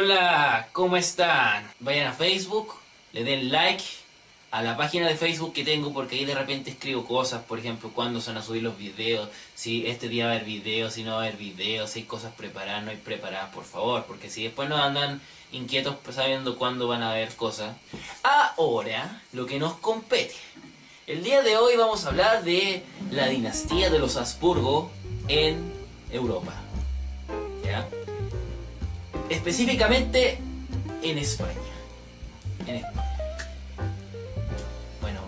Hola, ¿cómo están? Vayan a Facebook, le den like a la página de Facebook que tengo, porque ahí de repente escribo cosas, por ejemplo, cuándo se van a subir los videos, si este día va a haber videos, si no va a haber videos, si hay cosas preparadas, no hay preparadas, por favor, porque si después nos andan inquietos sabiendo cuándo van a haber cosas. Ahora, lo que nos compete. El día de hoy vamos a hablar de la dinastía de los Habsburgo en Europa. ¿Ya? Específicamente en España. En España. Bueno,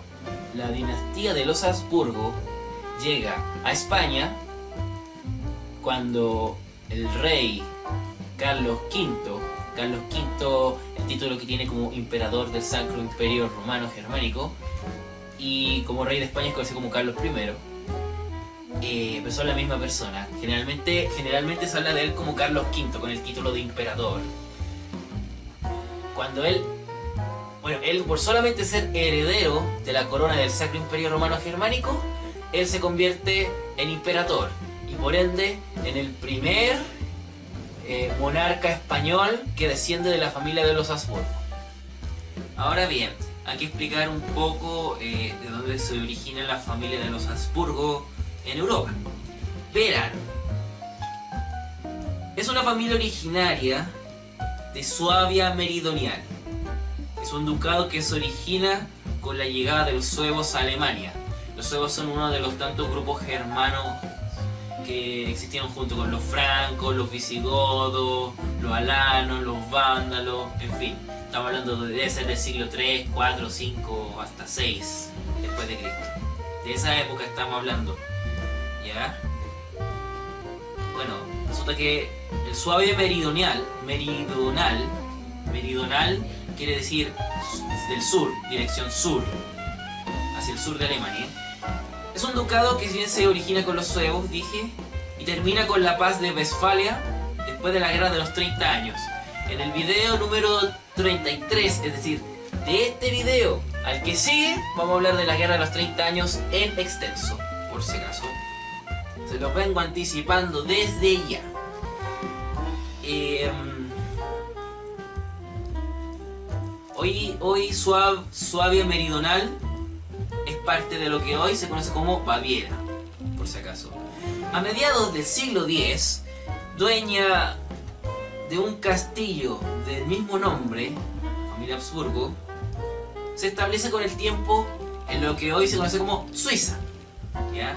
la dinastía de los Habsburgo llega a España cuando el rey Carlos V, el título que tiene como emperador del Sacro Imperio Romano Germánico, y como rey de España es conocido como Carlos I, pero son la misma persona. Generalmente se habla de él como Carlos V, con el título de emperador. Cuando él por solamente ser heredero de la corona del Sacro Imperio Romano Germánico, él se convierte en emperador y por ende en el primer monarca español que desciende de la familia de los Habsburgo. Ahora bien, hay que explicar un poco de dónde se origina la familia de los Habsburgo en Europa. Verán, es una familia originaria de Suabia Meridional. Es un ducado que se origina con la llegada de los suevos a Alemania. Los suevos son uno de los tantos grupos germanos que existieron junto con los francos, los visigodos, los alanos, los vándalos, en fin. Estamos hablando de ser del siglo 3, 4, 5, hasta 6 después de Cristo. De esa época estamos hablando. ¿Ya? Bueno, resulta que el Suabia meridional quiere decir del sur, dirección sur, hacia el sur de Alemania. Es un ducado que bien se origina con los suevos, dije, y termina con la paz de Westfalia después de la guerra de los 30 años. En el video número 33, es decir, de este video al que sigue, vamos a hablar de la guerra de los 30 años en extenso, por si acaso. Se los vengo anticipando desde ya. Hoy Suabia Meridional es parte de lo que hoy se conoce como Baviera, por si acaso. A mediados del siglo X, dueña de un castillo del mismo nombre, familia Habsburgo, se establece con el tiempo en lo que hoy se conoce como Suiza, ¿ya?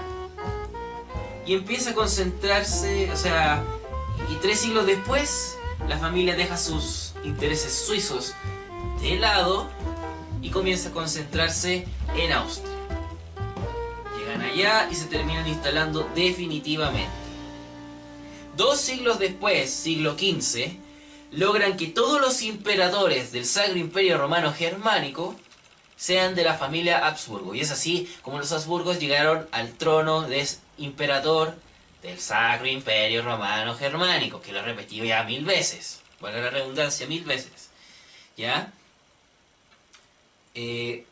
Y empieza a concentrarse, y 3 siglos después, la familia deja sus intereses suizos de lado y comienza a concentrarse en Austria. Llegan allá y se terminan instalando definitivamente. 2 siglos después, siglo XV, logran que todos los emperadores del Sacro Imperio Romano Germánico sean de la familia Habsburgo. Y es así como los Habsburgos llegaron al trono de emperador del Sacro Imperio Romano Germánico, que lo he repetido ya 1000 veces, valga la redundancia, 1000 veces, ¿ya?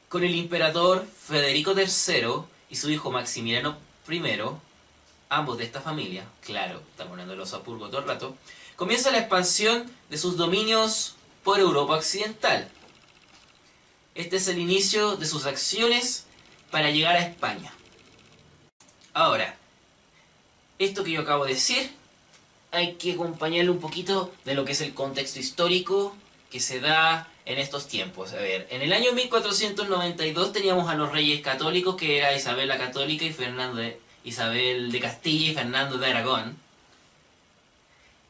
Con el emperador Federico III y su hijo Maximiliano I, ambos de esta familia, claro, estamos hablando de los Habsburgo todo el rato, comienza la expansión de sus dominios por Europa Occidental. Este es el inicio de sus acciones para llegar a España. Ahora, esto que yo acabo de decir, hay que acompañarle un poquito de lo que es el contexto histórico que se da en estos tiempos. A ver, en el año 1492 teníamos a los reyes católicos, que era Isabel la Católica y Isabel de Castilla y Fernando de Aragón,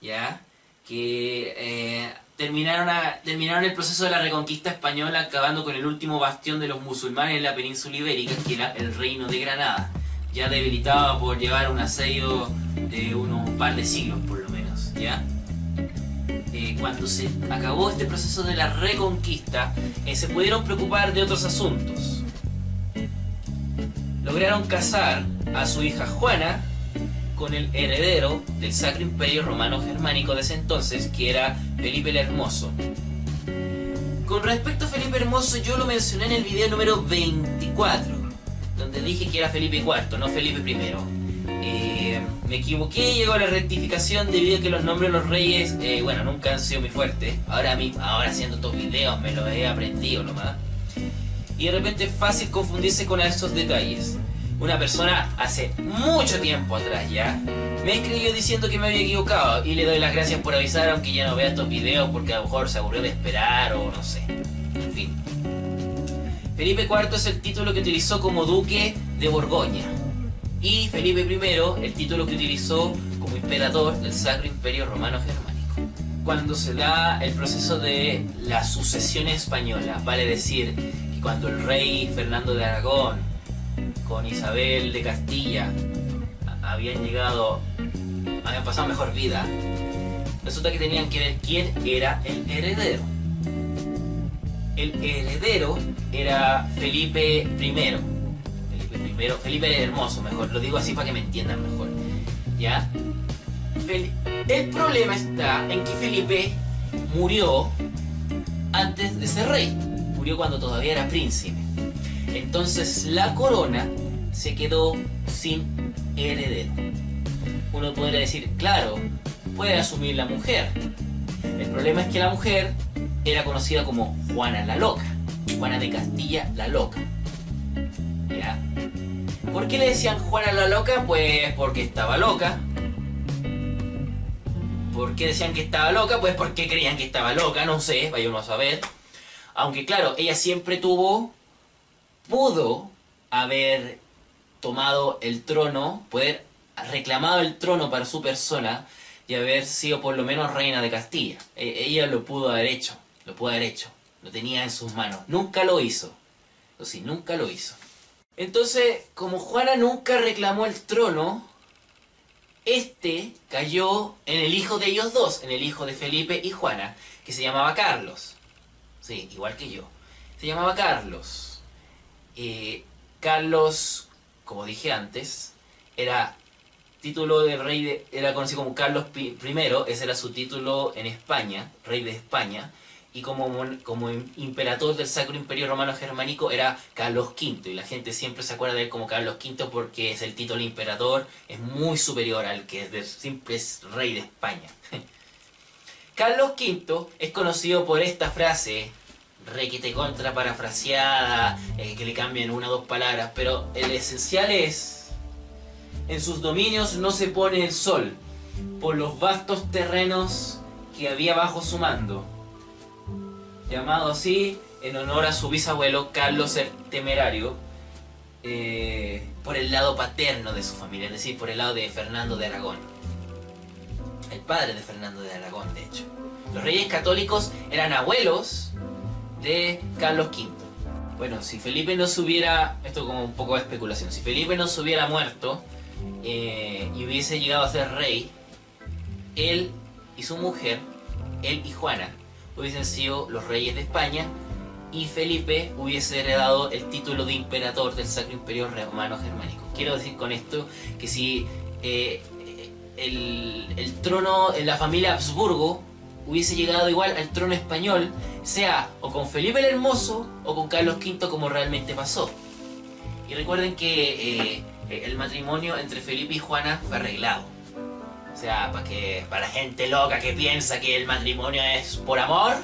¿ya? Que terminaron el proceso de la reconquista española, acabando con el último bastión de los musulmanes en la península ibérica, que era el Reino de Granada, ya debilitado por llevar un asedio de unos par de siglos por lo menos, ¿ya? Cuando se acabó este proceso de la reconquista, se pudieron preocupar de otros asuntos. Lograron casar a su hija Juana con el heredero del Sacro Imperio Romano Germánico de ese entonces, que era Felipe el Hermoso. Con respecto a Felipe Hermoso, yo lo mencioné en el video número 24, donde dije que era Felipe IV, no Felipe I. me equivoqué, llegó a la rectificación debido a que los nombres de los reyes, bueno, nunca han sido muy fuertes. Ahora haciendo estos videos me los he aprendido nomás. Y de repente es fácil confundirse con esos detalles. Una persona hace mucho tiempo atrás ya me escribió diciendo que me había equivocado y le doy las gracias por avisar, aunque ya no vea estos videos porque a lo mejor se aburrió de esperar o no sé. En fin. Felipe IV es el título que utilizó como duque de Borgoña. Y Felipe I, el título que utilizó como emperador del Sacro Imperio Romano Germánico. Cuando se da el proceso de la sucesión española, vale decir que cuando el rey Fernando de Aragón con Isabel de Castilla habían pasado mejor vida, resulta que tenían que ver quién era el heredero. El heredero era Felipe I. Felipe el Hermoso, mejor, lo digo así para que me entiendan mejor. ¿Ya? El problema está en que Felipe murió antes de ser rey. Murió cuando todavía era príncipe. Entonces la corona se quedó sin heredero. Uno podría decir, claro, puede asumir la mujer. El problema es que la mujer era conocida como Juana la Loca. Juana de Castilla la Loca. ¿Ya? ¿Por qué le decían Juana la Loca? Pues porque estaba loca. ¿Por qué decían que estaba loca? Pues porque creían que estaba loca, no sé, vaya uno a saber. Aunque claro, ella siempre pudo haber tomado el trono, poder reclamado el trono para su persona y haber sido por lo menos reina de Castilla. Ella lo pudo haber hecho, lo tenía en sus manos. Nunca lo hizo, o sí, nunca lo hizo. Entonces, como Juana nunca reclamó el trono, cayó en el hijo de ellos dos, en el hijo de Felipe y Juana, que se llamaba Carlos. Sí, igual que yo. Se llamaba Carlos. Carlos, como dije antes, era título de rey era conocido como Carlos I, ese era su título en España, rey de España, y como imperator del Sacro Imperio Romano Germánico era Carlos V, y la gente siempre se acuerda de él como Carlos V porque es el título de emperador, es muy superior al que siempre es rey de España. Carlos V es conocido por esta frase, requete contra parafraseada, que le cambian una o dos palabras, pero el esencial es: en sus dominios no se pone el sol, por los vastos terrenos que había bajo su mando. Llamado así en honor a su bisabuelo Carlos el Temerario, por el lado paterno de su familia, es decir, por el lado de Fernando de Aragón. El padre de Fernando de Aragón, de hecho. Los reyes católicos eran abuelos de Carlos V. Bueno, si Felipe no se hubiera... Esto como un poco de especulación. Si Felipe no se hubiera muerto y hubiese llegado a ser rey, él y su mujer, él y Juana, hubiesen sido los reyes de España y Felipe hubiese heredado el título de emperador del Sacro Imperio Romano Germánico. Quiero decir con esto que si el trono en la familia Habsburgo hubiese llegado igual al trono español, sea o con Felipe el Hermoso o con Carlos V, como realmente pasó. Y recuerden que el matrimonio entre Felipe y Juana fue arreglado. O sea, para gente loca que piensa que el matrimonio es por amor,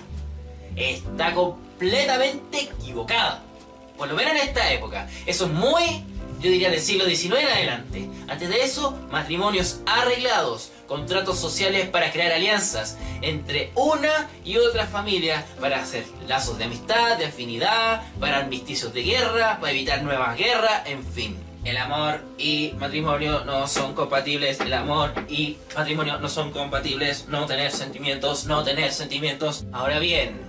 está completamente equivocada. Por lo menos en esta época. Eso es muy, yo diría, del siglo XIX en adelante. Antes de eso, matrimonios arreglados, contratos sociales para crear alianzas entre una y otra familia, para hacer lazos de amistad, de afinidad, para armisticios de guerra, para evitar nuevas guerras, en fin. El amor y matrimonio no son compatibles. El amor y matrimonio no son compatibles. No tener sentimientos, no tener sentimientos. Ahora bien,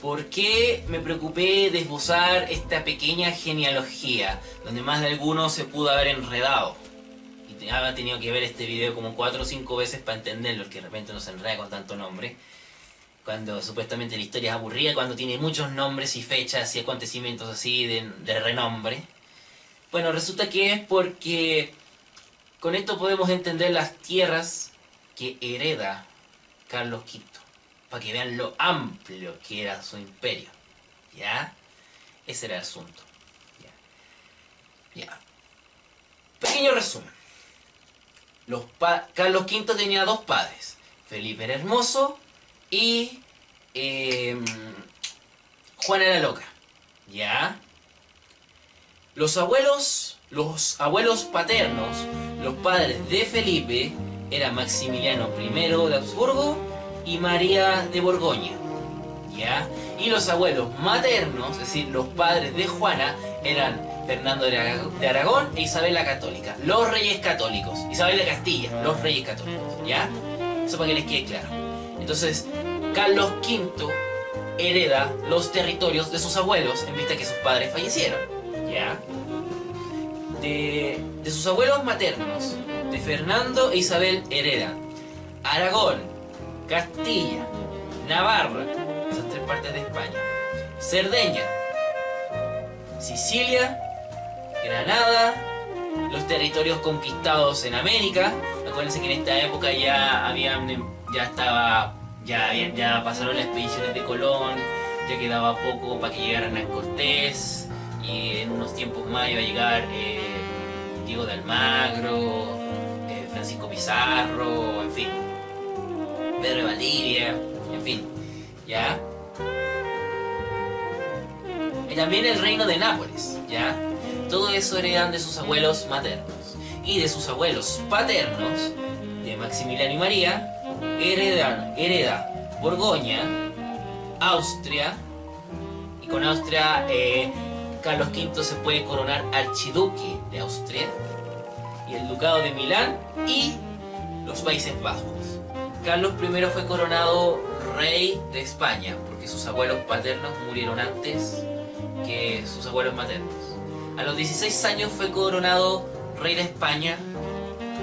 ¿por qué me preocupé de esbozar esta pequeña genealogía donde más de alguno se pudo haber enredado? Y había tenido que ver este video como 4 o 5 veces para entenderlo, que de repente no se enreda con tanto nombre. Cuando supuestamente la historia es aburrida, cuando tiene muchos nombres y fechas y acontecimientos así de renombre. Bueno, resulta que es porque con esto podemos entender las tierras que hereda Carlos V, para que vean lo amplio que era su imperio. ¿Ya? Ese era el asunto. ¿Ya? Pequeño resumen. Carlos V tenía dos padres, Felipe el Hermoso y Juana la Loca. ¿Ya? Los abuelos paternos, los padres de Felipe, eran Maximiliano I de Habsburgo y María de Borgoña. ¿Ya? Y los abuelos maternos, es decir, los padres de Juana, eran Fernando de Aragón e Isabel la Católica, los reyes católicos. Isabel de Castilla, los reyes católicos. ¿Ya? Eso para que les quede claro. Entonces, Carlos V hereda los territorios de sus abuelos en vista que sus padres fallecieron. ¿Ya? De sus abuelos maternos, de Fernando e Isabel heredan Aragón, Castilla, Navarra, esas tres partes de España, Cerdeña, Sicilia, Granada, los territorios conquistados en América. Acuérdense que en esta época ya pasaron las expediciones de Colón, ya quedaba poco para que llegaran a Cortés, y en unos tiempos más iba a llegar Diego de Almagro, Francisco Pizarro, en fin, Pedro de Valdivia, en fin, ¿ya? Y también el reino de Nápoles, ¿ya? Todo eso heredan de sus abuelos maternos. Y de sus abuelos paternos, de Maximiliano y María, hereda Borgoña, Austria, y con Austria Carlos V se puede coronar archiduque de Austria, y el ducado de Milán y los Países Bajos. Carlos I fue coronado rey de España porque sus abuelos paternos murieron antes que sus abuelos maternos. A los 16 años fue coronado rey de España,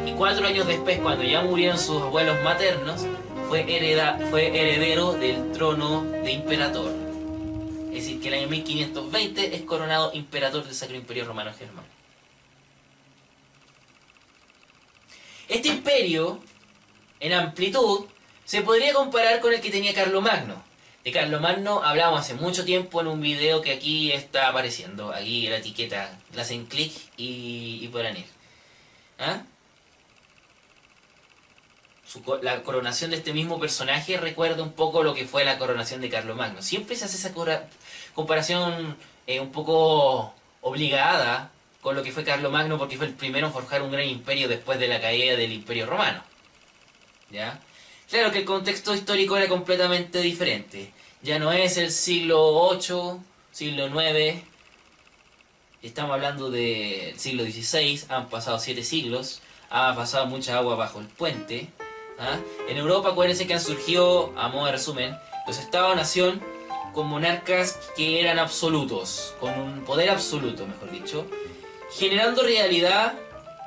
y 4 años después, cuando ya murieron sus abuelos maternos, fue heredero del trono de emperador. Es decir, que en el año 1520 es coronado emperador del Sacro Imperio Romano Germano. Este imperio, en amplitud, se podría comparar con el que tenía Carlomagno. De Carlomagno hablamos hace mucho tiempo en un video que aquí está apareciendo. Aquí la etiqueta, le hacen clic y podrán ir. ¿Ah? La coronación de este mismo personaje recuerda un poco lo que fue la coronación de Carlomagno. Siempre se hace esa comparación un poco obligada con lo que fue Carlomagno, porque fue el primero en forjar un gran imperio después de la caída del Imperio Romano. ¿Ya? Claro que el contexto histórico era completamente diferente. Ya no es el siglo VIII, siglo IX. Estamos hablando del siglo XVI. Han pasado 7 siglos. Ha pasado mucha agua bajo el puente. ¿Ah? En Europa, acuérdense que han surgido, a modo de resumen, los estados-nación con monarcas que eran absolutos, con un poder absoluto, mejor dicho, generando realidad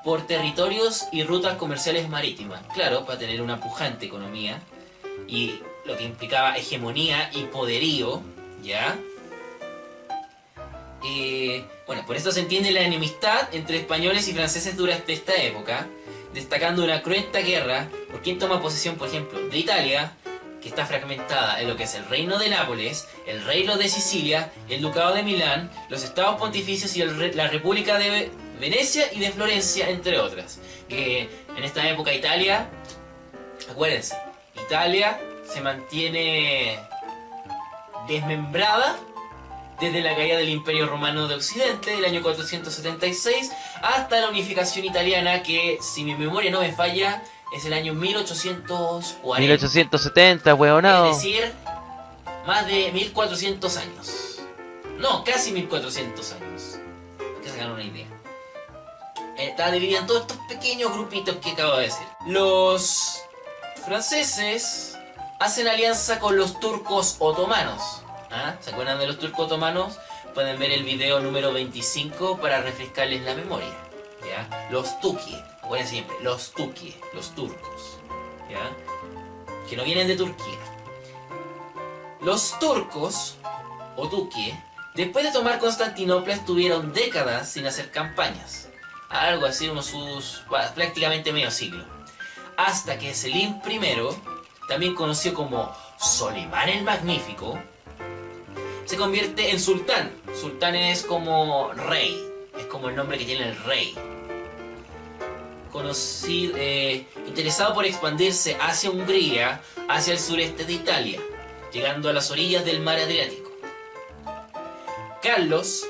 por territorios y rutas comerciales marítimas. Claro, para tener una pujante economía, y lo que implicaba hegemonía y poderío, ¿ya? Bueno, por esto se entiende la enemistad entre españoles y franceses durante esta época, destacando una cruenta guerra por quien toma posesión, por ejemplo, de Italia, que está fragmentada en lo que es el reino de Nápoles, el reino de Sicilia, el ducado de Milán, los estados pontificios y la república de Venecia y de Florencia, entre otras. Que en esta época Italia, acuérdense, Italia se mantiene desmembrada desde la caída del Imperio Romano de Occidente del año 476 hasta la unificación italiana, que, si mi memoria no me falla, es el año 1840. 1870, weonado. Es decir, más de 1400 años. No, casi 1400 años. Para que se hagan una idea. Está dividida en todos estos pequeños grupitos que acabo de decir. Los franceses hacen alianza con los turcos otomanos. ¿Ah? ¿Se acuerdan de los turcos otomanos? Pueden ver el video número 25 para refrescarles la memoria. ¿Ya? Los tukie, acuérdense siempre, los tukie, los turcos, ¿ya? Que no vienen de Turquía. Los turcos, o tukie, después de tomar Constantinopla, estuvieron décadas sin hacer campañas. Algo así, prácticamente medio siglo. Hasta que Selim I, también conocido como Solimán el Magnífico, se convierte en sultán. Sultán es como rey, es como el nombre que tiene el rey. interesado por expandirse hacia Hungría, hacia el sureste de Italia, llegando a las orillas del mar Adriático. Carlos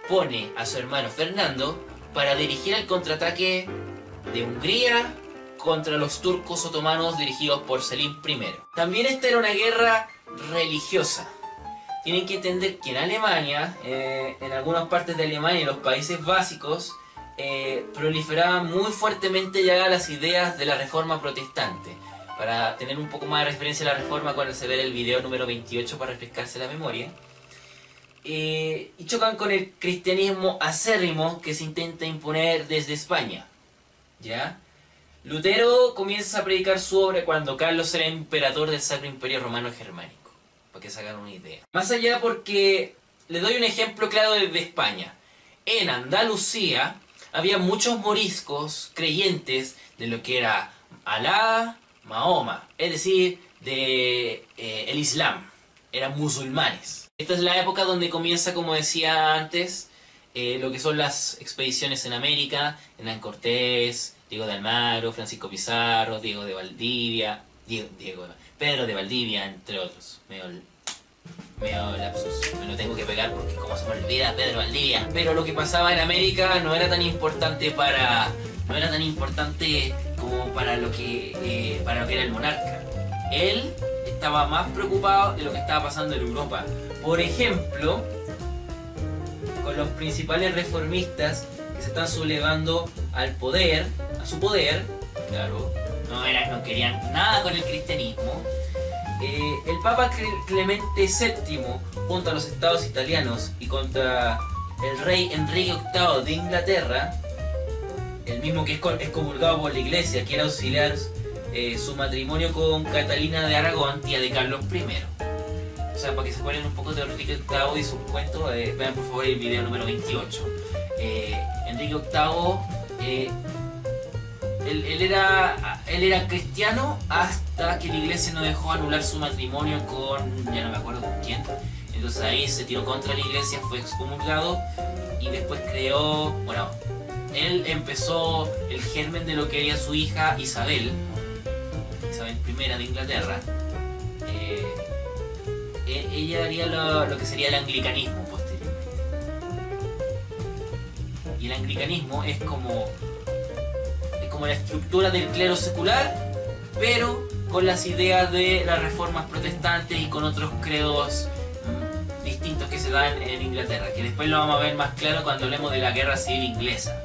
pone a su hermano Fernando para dirigir el contraataque de Hungría contra los turcos otomanos dirigidos por Selim I. También esta era una guerra religiosa. Tienen que entender que en Alemania, en algunas partes de Alemania y los países básicos, proliferaban muy fuertemente ya las ideas de la Reforma Protestante. Para tener un poco más de referencia a la Reforma, cuando se ve el video número 28 para refrescarse la memoria. Y chocan con el cristianismo acérrimo que se intenta imponer desde España. ¿Ya? Lutero comienza a predicar su obra cuando Carlos era emperador del Sacro Imperio Romano Germánico, para que se hagan una idea. Más allá, porque le doy un ejemplo claro desde España. En Andalucía había muchos moriscos creyentes de lo que era Alá, Mahoma, es decir, de el Islam. Eran musulmanes. Esta es la época donde comienza, como decía antes, lo que son las expediciones en América, Hernán Cortés, Diego de Almagro, Francisco Pizarro, Diego de Valdivia, Pedro de Valdivia, entre otros. Medio lapsus, me lo tengo que pegar porque como se me olvida Pedro Valdivia. Pero lo que pasaba en América no era tan importante como para lo que era el monarca. Él estaba más preocupado de lo que estaba pasando en Europa. Por ejemplo, con los principales reformistas que se están sublevando al poder, a su poder, claro, no querían nada con el cristianismo. El Papa Clemente VII, junto a los estados italianos y contra el rey Enrique VIII de Inglaterra, el mismo que es excomulgado por la iglesia, quiere auxiliar su matrimonio con Catalina de Aragón, tía de Carlos I. O sea, para que se acuerden un poco de Enrique VIII y sus cuentos, vean por favor el video número 28. Enrique VIII, él era cristiano hasta que la iglesia no dejó anular su matrimonio con, ya no me acuerdo con quién. Entonces ahí se tiró contra la iglesia, fue excomulgado y después él empezó el germen de lo que era su hija Isabel I de Inglaterra. Ella haría lo que sería el anglicanismo posteriormente. Y el anglicanismo es como la estructura del clero secular, pero con las ideas de las reformas protestantes y con otros credos distintos que se dan en Inglaterra, que después lo vamos a ver más claro cuando hablemos de la guerra civil inglesa.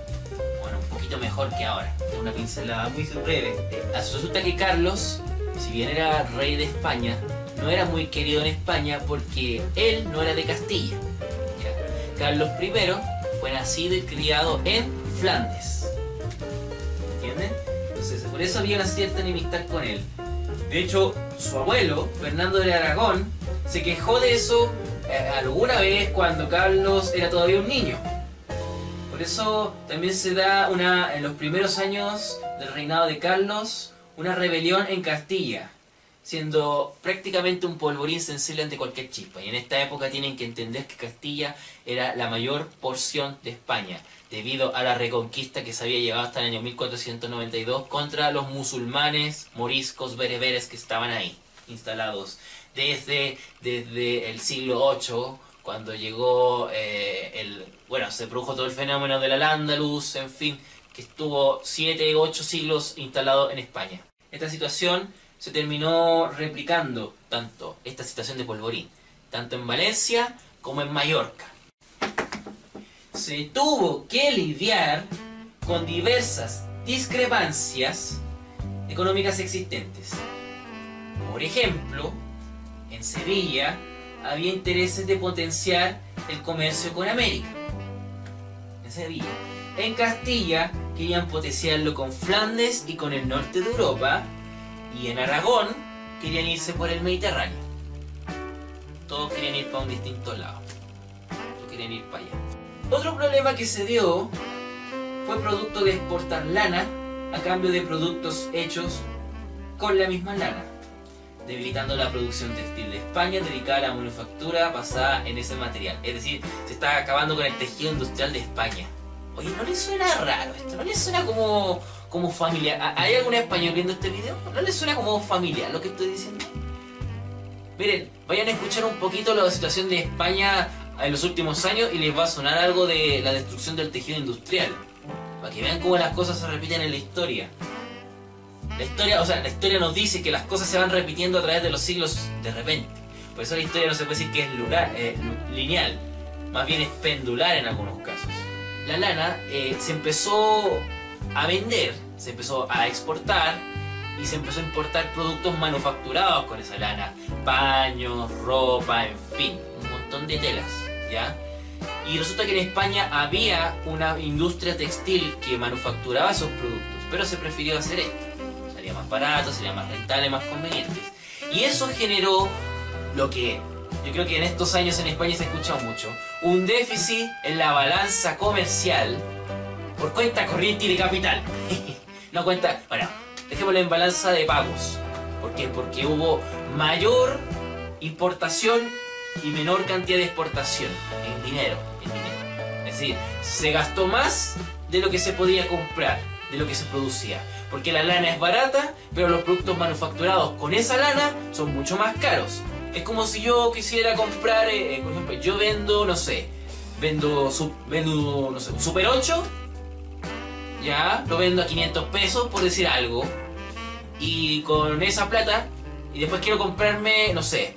Bueno, un poquito mejor que ahora, de una pincelada muy breve. Resulta que Carlos, si bien era rey de España, no era muy querido en España porque él no era de Castilla. ¿Ya? Carlos I fue nacido y criado en Flandes. ¿Entienden? Entonces, por eso había una cierta enemistad con él. De hecho, su abuelo, Fernando de Aragón, se quejó de eso alguna vez cuando Carlos era todavía un niño. Por eso también se da en los primeros años del reinado de Carlos, una rebelión en Castilla, siendo prácticamente un polvorín sensible ante cualquier chispa. Y en esta época tienen que entender que Castilla era la mayor porción de España, debido a la reconquista que se había llevado hasta el año 1492 contra los musulmanes, moriscos, bereberes que estaban ahí, instalados desde el siglo VIII, cuando llegó se produjo todo el fenómeno del Al-Ándalus, en fin, que estuvo 7 u 8 siglos instalado en España. Esta situación se terminó replicando, esta situación de polvorín, tanto en Valencia como en Mallorca. Se tuvo que lidiar con diversas discrepancias económicas existentes. Por ejemplo, en Sevilla había intereses de potenciar el comercio con América. En Sevilla. En Castilla querían potenciarlo con Flandes y con el norte de Europa. Y en Aragón querían irse por el Mediterráneo. Todos querían ir para un distinto lado. Todos querían ir para allá. Otro problema que se dio fue producto de exportar lana a cambio de productos hechos con la misma lana, debilitando la producción textil de España dedicada a la manufactura basada en ese material. Es decir, se está acabando con el tejido industrial de España. Oye, ¿no les suena raro esto? ¿No les suena como como familiar. ¿Hay algún español viendo este video? ¿No les suena como familiar lo que estoy diciendo? Miren, vayan a escuchar un poquito la situación de España en los últimos años y les va a sonar algo de la destrucción del tejido industrial. Para que vean cómo las cosas se repiten en la historia. La historia nos dice que las cosas se van repitiendo a través de los siglos de repente. Por eso la historia no se puede decir que es lineal, más bien es pendular en algunos casos. La lana se empezó a vender, se empezó a exportar y se empezó a importar productos manufacturados con esa lana. Paños, ropa, en fin, un montón de telas, ¿ya? Y resulta que en España había una industria textil que manufacturaba esos productos, pero se prefirió hacer esto. Sería más barato, sería más rentable, más conveniente. Y eso generó lo que yo creo que en estos años en España se ha escuchado mucho: un déficit en la balanza comercial por cuenta corriente y de capital. No cuenta, bueno, dejémoslo en balanza de pagos. ¿Por qué? Porque hubo mayor importación y menor cantidad de exportación en dinero. Es decir, se gastó más de lo que se podía comprar, de lo que se producía. Porque la lana es barata, pero los productos manufacturados con esa lana son mucho más caros. Es como si yo quisiera comprar, por ejemplo, yo vendo, no sé, vendo un Super 8, ya, lo vendo a 500 pesos por decir algo, y con esa plata, y después quiero comprarme, no sé,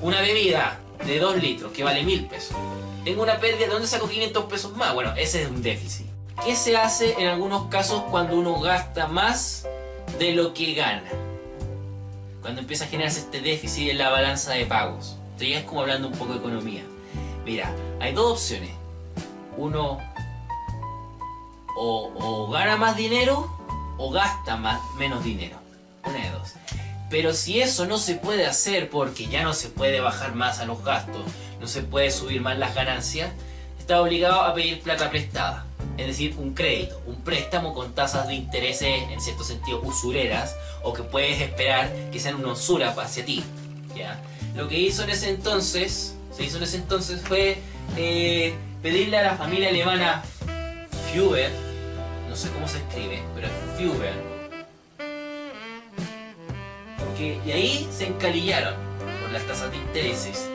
una bebida de 2 litros que vale 1000 pesos. Tengo una pérdida, ¿de dónde saco 500 pesos más? Bueno, ese es un déficit. ¿Qué se hace en algunos casos cuando uno gasta más de lo que gana? Cuando empieza a generarse este déficit en la balanza de pagos. Esto ya es como hablando un poco de economía. Mira, hay dos opciones. Uno o gana más dinero o gasta menos dinero. Una de dos. Pero si eso no se puede hacer porque ya no se puede bajar más a los gastos, no se puede subir más las ganancias, está obligado a pedir plata prestada. Es decir, un crédito, un préstamo con tasas de intereses en cierto sentido usureras, o que puedes esperar que sean una usura hacia ti, ¿ya? Lo que hizo en ese entonces, fue pedirle a la familia alemana Feuer, no sé cómo se escribe, pero es Feuer, y ahí se encalillaron por las tasas de intereses.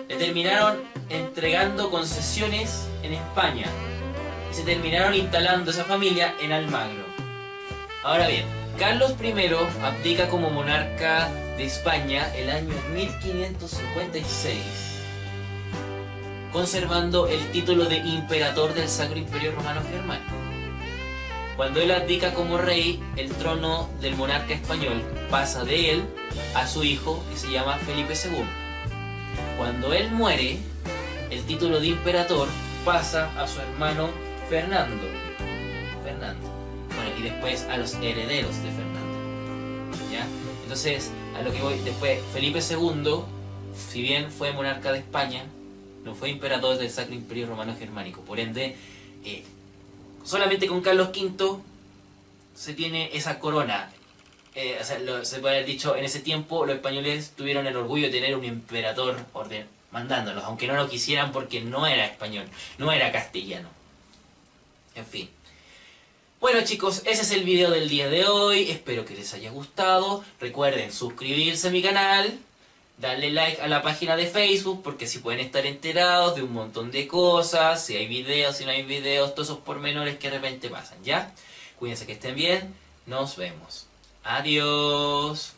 Le terminaron entregando concesiones en España y se terminaron instalando esa familia en Almagro. Ahora bien, Carlos I abdica como monarca de España el año 1556, conservando el título de Imperator del Sacro Imperio Romano Germánico. Cuando él abdica como rey, el trono del monarca español pasa de él a su hijo, que se llama Felipe II. Cuando él muere, el título de Imperator pasa a su hermano Fernando. Bueno, y después a los herederos de Fernando, ¿ya? Entonces, a lo que voy, después Felipe II, si bien fue monarca de España, no fue imperator del Sacro Imperio Romano Germánico. Por ende, solamente con Carlos V se tiene esa corona. Se puede haber dicho, en ese tiempo los españoles tuvieron el orgullo de tener un imperator mandándolos, aunque no lo quisieran porque no era español, no era castellano. En fin. Bueno chicos, ese es el video del día de hoy, espero que les haya gustado. Recuerden suscribirse a mi canal, darle like a la página de Facebook, porque así pueden estar enterados de un montón de cosas, si hay videos, si no hay videos, todos esos pormenores que de repente pasan, ¿ya? Cuídense, que estén bien, nos vemos. Adiós.